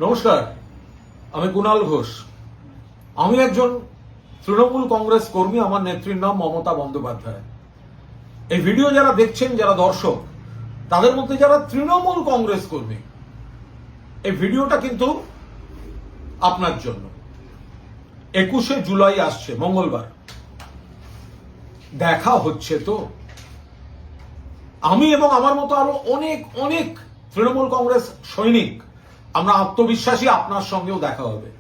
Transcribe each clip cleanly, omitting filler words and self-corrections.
নমস্কার, আমি কুণাল ঘোষ। আমি একজন তৃণমূল কংগ্রেস কর্মী। আমার নেত্রীর নাম মমতা বন্দ্যোপাধ্যায়। এই ভিডিও যারা দেখছেন, যারা দর্শক, তাদের মধ্যে যারা তৃণমূল কংগ্রেস কর্মী, এই ভিডিওটা কিন্তু আপনার জন্য। 21শে জুলাই আসছে, মঙ্গলবার। দেখা হচ্ছে তো? আমি এবং আমার মতো আরো অনেক অনেক তৃণমূল কংগ্রেস সৈনিক আমরা আত্মবিশ্বাসী, আপনার সঙ্গেও দেখা হবে।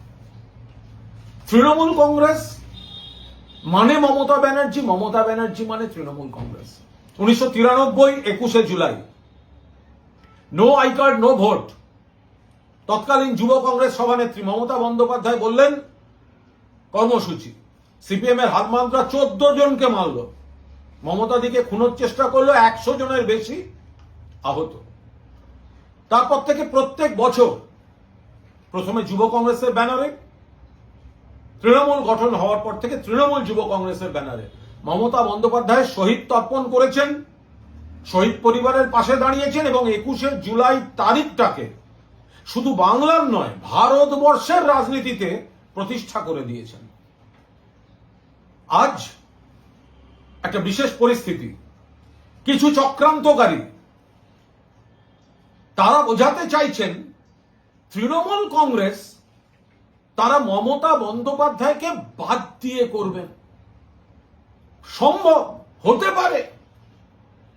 তৃণমূল কংগ্রেস মানে মমতা ব্যানার্জি, মমতা ব্যানার্জি মানে তৃণমূল কংগ্রেস। 1993 21শে July, no I card no vote. তৎকালীন যুব কংগ্রেস সভানেত্রী মমতা বন্দ্যোপাধ্যায় বললেন কর্মসূচি। সিপিএম এর হাতমান্ত্রা 14 জনকে মারল, মমতা দিকে খুনের চেষ্টা করলো, 100 জনের বেশি আহত। তারপর থেকে প্রত্যেক বছর প্রথমে যুব কংগ্রেসের ব্যানারে, তৃণমূল গঠন হওয়ার পর থেকে তৃণমূল যুব কংগ্রেসের ব্যানারে মমতা বন্দ্যোপাধ্যায় শহীদ তর্পণ করেছেন, শহীদ পরিবারের পাশে দাঁড়িয়েছেন এবং 21শে জুলাই তারিখটাকে শুধু বাংলার নয়, ভারতবর্ষের রাজনীতিতে প্রতিষ্ঠা করে দিয়েছেন। আজ একটা বিশেষ পরিস্থিতি, কিছু চক্রান্তকারী তারা বোঝাতে চাইছেন তৃণমূল কংগ্রেস তারা মমতা বন্দ্যোপাধ্যায়কে বাদ দিয়ে করবেন। সম্ভব হতে পারে।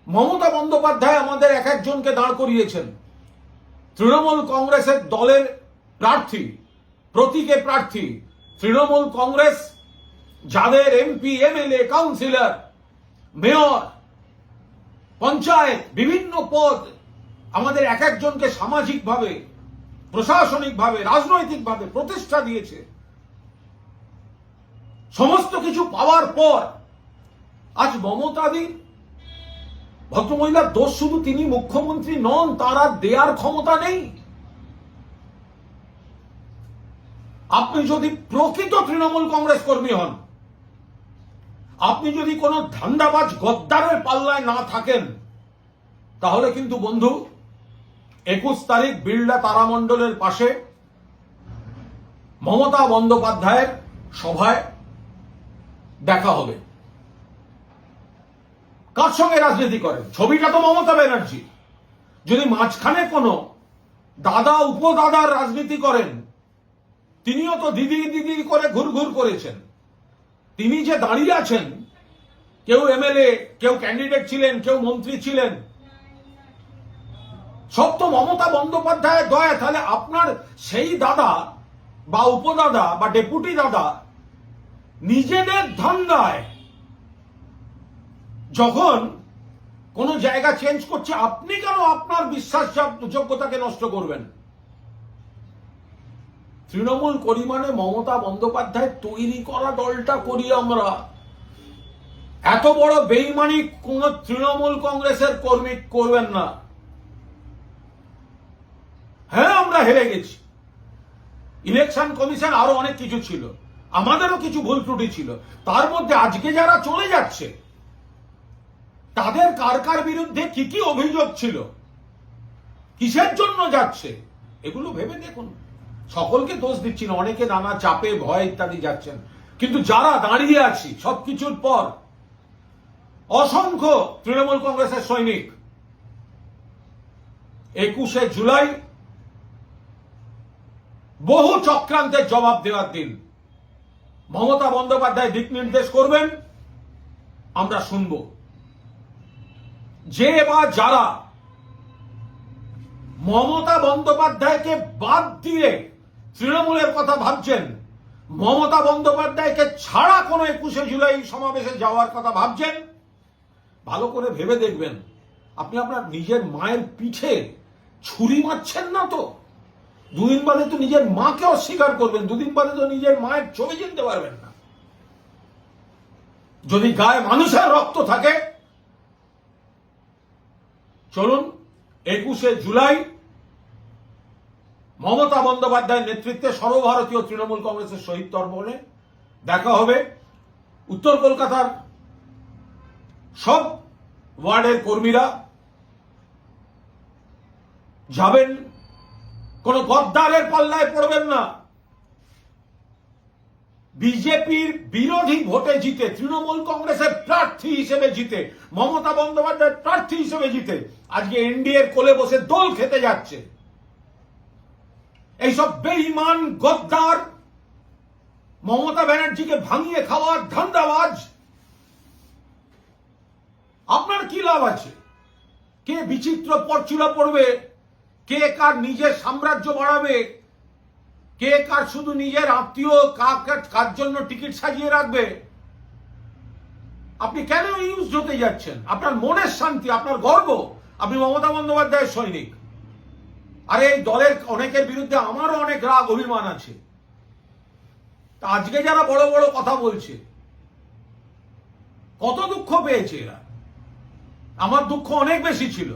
মমতা বন্দ্যোপাধ্যায় আমাদের এক একজনকে দাঁড় করিয়েছেন। তৃণমূল কংগ্রেসের দলের প্রার্থী, প্রতীকে প্রার্থী, তৃণমূল কংগ্রেস যাদের MP, MLA, councillor, mayor, panchayat, বিভিন্ন পদ আমাদের এক একজনকে সামাজিকভাবে, প্রশাসনিকভাবে, রাজনৈতিকভাবে প্রতিষ্ঠা দিয়েছে। সমস্ত কিছু পাওয়ার পর আজ মমতাদি, ভদ্রমহিলার দোষ শুধু তিনি মুখ্যমন্ত্রী নন, তার আর দেয়ার ক্ষমতা নেই। আপনি যদি প্রকৃত তৃণমূল কংগ্রেস কর্মী হন, আপনি যদি কোনো ধান্দাবাজ গদ্দারের পাল্লায় না থাকেন, তাহলে কিন্তু বন্ধু 21 তারিখ বিড়লা তারামণ্ডলের পাশে মমতা বন্দ্যোপাধ্যায়ের সভায় দেখা হবে। কার সঙ্গে রাজনীতি করেন? ছবিটা তো মমতা ব্যানার্জি। যদি মাঝখানে কোনো দাদা উপদাদার রাজনীতি করেন, তিনিও তো দিদি দিদি করে ঘুরঘুর করেছেন। তিনি যে দাঁড়িয়ে আছেন, কেউ এমএলএ, কেউ ক্যান্ডিডেট ছিলেন, কেউ মন্ত্রী ছিলেন, সব তো মমতা বন্দ্যোপাধ্যায়ের দয়া। তাহলে আপনার সেই দাদা বা উপদাদা বা ডেপুটি দাদা নিজেদের ধান্দায় যখন কোন জায়গা চেঞ্জ করছে, আপনি কেন আপনার বিশ্বাসযোগ্যতাকে নষ্ট করবেন? তৃণমূল করি মানে মমতা বন্দ্যোপাধ্যায় তৈরি করা দলটা করি আমরা। এত বড় বেইমানি কোন তৃণমূল কংগ্রেসের কর্মী করবেন না। হ্যাঁ, আমরা হেরে গেছি। ইলেকশন কমিশন আরো অনেক কিছু ছিল, আমাদেরও কিছু ভুল ত্রুটি ছিল। তার মধ্যে আজকে যারা চলে যাচ্ছে, তাদের কার কার বিরুদ্ধে কি কি অভিযোগ ছিল, কিসের জন্য যাচ্ছে, এগুলো ভেবে দেখুন। সকলকে দোষ দিচ্ছি না, অনেকে নানা চাপে, ভয় ইত্যাদি যাচ্ছেন, কিন্তু যারা দাঁড়িয়ে আছি সবকিছুর পর, অসংখ্য তৃণমূল কংগ্রেসের সৈনিক 21শে জুলাই বহু চক্রান্তের জবাব দেওয়ার দিন। মমতা বন্দ্যোপাধ্যায় দিক নির্দেশ করবেন, আমরা শুনব। যে বা যারা মমতা বন্দ্যোপাধ্যায়কে বাদ দিয়ে তৃণমূলের কথা ভাবছেন, মমতা বন্দ্যোপাধ্যায়কে ছাড়া কোনো 21শে জুলাই সমাবেশে যাওয়ার কথা ভাবছেন, ভালো করে ভেবে দেখবেন। আপনি আপনার নিজের মায়ের পিঠে ছুরি মারছেন না তো? দুদিন বাদে তো নিজের মাকে অস্বীকার করবেন, দুদিন বাদে তো নিজের মায়ের ছবি চিনতে পারবেন না। যদি গায়ে মানুষের রক্ত থাকে, চলুন 21শে জুলাই মমতা বন্দ্যোপাধ্যায়ের নেতৃত্বে সর্বভারতীয় তৃণমূল কংগ্রেসের শহীদ তর্পণে দেখা হবে। উত্তর কলকাতার সব ওয়ার্ডের কর্মীরা যাবেন, কোন গদ্দারের পাল্লায় পড়বেন না। বিজেপির বিরোধী ভোটে জিতে, তৃণমূল কংগ্রেসের প্রার্থী হিসেবে জিতে, মমতা বন্দ্যোপাধ্যায়ের প্রার্থী হিসেবে জিতে আজকে এনডিএর কোলে বসে দোল খেতে যাচ্ছে। এইসব বেঈমান গদ্দার, মমতা ব্যানার্জিকে ভাঙিয়ে খাওয়ার ধান্দাবাজ, আপনার কি লাভ আছে? কে বিচিত্র পরচুলা পড়বে, কে কার নিজের সাম্রাজ্য বাড়াবে, কে কার শুধু নিজের আত্মীয় কার জন্য টিকিট সাজিয়ে রাখবে, আপনি কেন ইউজ হতে যাচ্ছেন? আপনার মনের শান্তি, আপনার গর্ব, আপনি মমতা বন্দ্যোপাধ্যায়ের সৈনিক। আরে এই দলের অনেকের বিরুদ্ধে আমারও অনেক রাগ অভিমান আছে। আজকে যারা বড় বড় কথা বলছে, কত দুঃখ পেয়েছে এরা, আমার দুঃখ অনেক বেশি ছিল।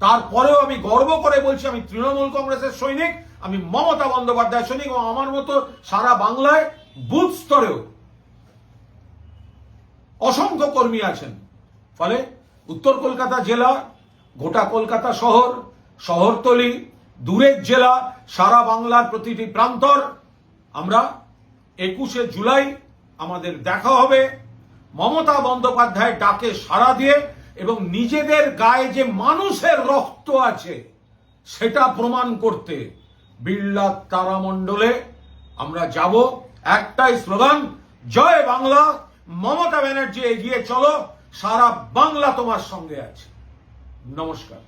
তারপরেও আমি গর্ব করে বলছি আমি তৃণমূল কংগ্রেসের সৈনিক, আমি মমতা বন্দ্যোপাধ্যায়ের সৈনিক, এবং আমার মতো সারা বাংলায় বুথ স্তরেও অসংখ্য কর্মী আছেন। ফলে উত্তর কলকাতা জেলা, গোটা কলকাতা শহর, শহরতলি, দূরের জেলা, সারা বাংলার প্রতিটি প্রান্তর, আমরা 21শে জুলাই আমাদের দেখা হবে মমতা বন্দ্যোপাধ্যায়ের ডাকে সাড়া দিয়ে, এবং নিজেদের গায়ে যে মানুষের রক্ত আছে সেটা প্রমাণ করতে বিড়লা তারামণ্ডলে আমরা যাব। একটাই স্লোগান, জয় বাংলা, মমতা ব্যানার্জি এগিয়ে চলো, সারা বাংলা তোমার সঙ্গে আছে। নমস্কার।